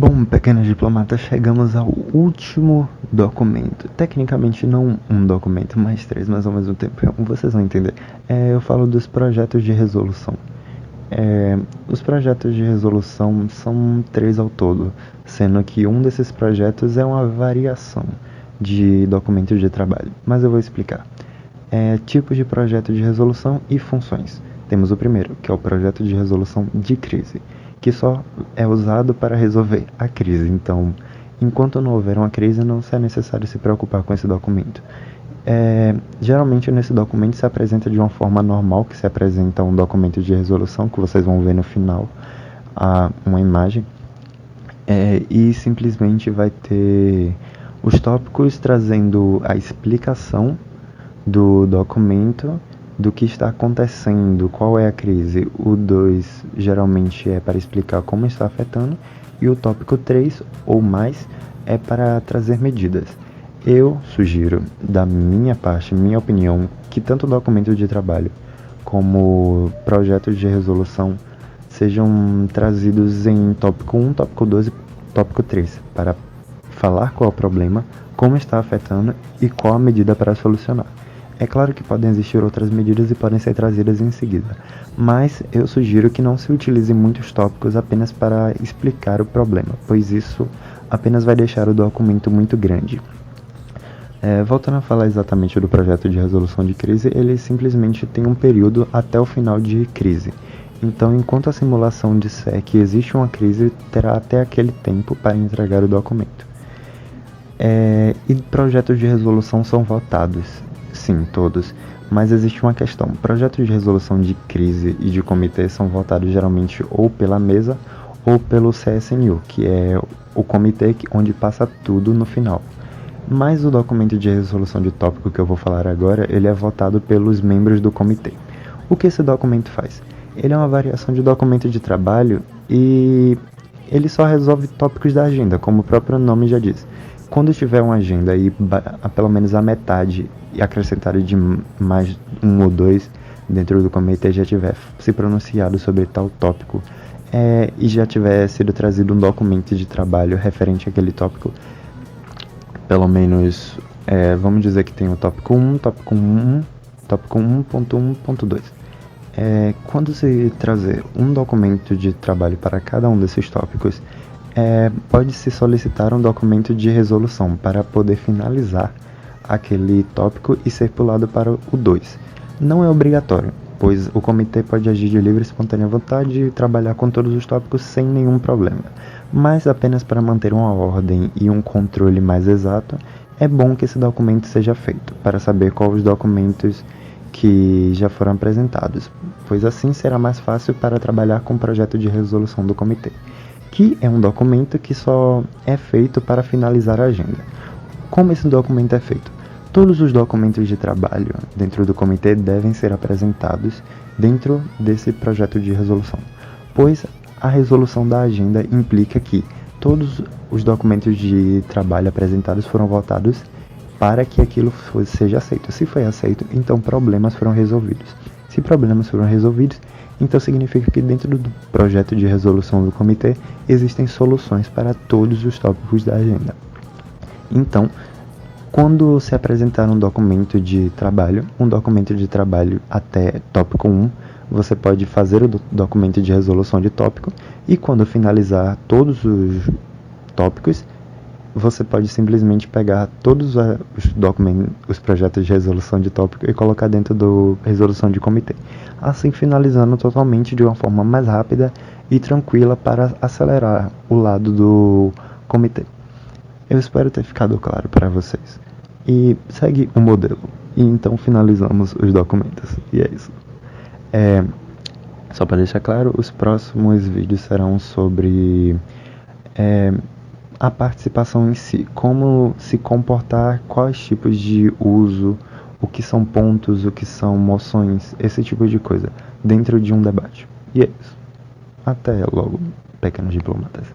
Bom, pequenos diplomatas, chegamos ao último documento. Tecnicamente não um documento, mais três, mas ao mesmo tempo vocês vão entender. Eu falo dos projetos de resolução. Os projetos de resolução são 3 ao todo, sendo que um desses projetos é uma variação de documentos de trabalho, mas eu vou explicar. Tipos de projeto de resolução e funções. Temos o primeiro, que é o projeto de resolução de crise, que só é usado para resolver a crise. Então, enquanto não houver uma crise, não é necessário se preocupar com esse documento. Geralmente nesse documento se apresenta de uma forma normal, que se apresenta um documento de resolução, que vocês vão ver no final, uma imagem, e simplesmente vai ter os tópicos trazendo a explicação do documento, do que está acontecendo, qual é a crise. O 2 geralmente é para explicar como está afetando, e o tópico 3 ou mais é para trazer medidas. Eu sugiro, da minha parte, minha opinião, que tanto documento de trabalho como projetos de resolução sejam trazidos em tópico 1, tópico 2 e tópico 3, para falar qual é o problema, como está afetando e qual a medida para solucionar. É claro que podem existir outras medidas e podem ser trazidas em seguida, mas eu sugiro que não se utilize muitos tópicos apenas para explicar o problema, pois isso apenas vai deixar o documento muito grande. Voltando a falar exatamente do projeto de resolução de crise, ele simplesmente tem um período até o final de crise. Então, enquanto a simulação disser que existe uma crise, terá até aquele tempo para entregar o documento. E projetos de resolução são votados. Sim, todos. Mas existe uma questão. Projetos de resolução de crise e de comitê são votados geralmente ou pela mesa ou pelo CSNU, que é o comitê onde passa tudo no final. Mas o documento de resolução de tópico que eu vou falar agora, ele é votado pelos membros do comitê. O que esse documento faz? Ele é uma variação de documento de trabalho e ele só resolve tópicos da agenda, como o próprio nome já diz. Quando tiver uma agenda e pelo menos a metade e acrescentar de mais um ou dois dentro do comitê já tiver se pronunciado sobre tal tópico e já tiver sido trazido um documento de trabalho referente àquele tópico, pelo menos, vamos dizer que tem o tópico 1, tópico 1, tópico 1.1.2. Quando se trazer um documento de trabalho para cada um desses tópicos, pode-se solicitar um documento de resolução para poder finalizar aquele tópico e ser pulado para o 2. Não é obrigatório, pois o comitê pode agir de livre e espontânea vontade e trabalhar com todos os tópicos sem nenhum problema. Mas apenas para manter uma ordem e um controle mais exato, é bom que esse documento seja feito, para saber quais os documentos que já foram apresentados, pois assim será mais fácil para trabalhar com o projeto de resolução do comitê, que é um documento que só é feito para finalizar a agenda. Como esse documento é feito? Todos os documentos de trabalho dentro do comitê devem ser apresentados dentro desse projeto de resolução, pois a resolução da agenda implica que todos os documentos de trabalho apresentados foram votados para que aquilo seja aceito. Se foi aceito, então problemas foram resolvidos. Se problemas foram resolvidos, então significa que dentro do projeto de resolução do comitê existem soluções para todos os tópicos da agenda. Então, quando se apresentar um documento de trabalho até tópico 1, você pode fazer o documento de resolução de tópico, e quando finalizar todos os tópicos, você pode simplesmente pegar todos os projetos de resolução de tópico e colocar dentro do resolução de comitê, assim finalizando totalmente de uma forma mais rápida e tranquila para acelerar o lado do comitê. Eu espero ter ficado claro para vocês. E segue o modelo. E então finalizamos os documentos. E é isso. Só para deixar claro, os próximos vídeos serão sobre a participação em si, como se comportar, quais tipos de uso, o que são pontos, o que são moções, esse tipo de coisa, dentro de um debate. E é isso. Até logo, pequenos diplomatas.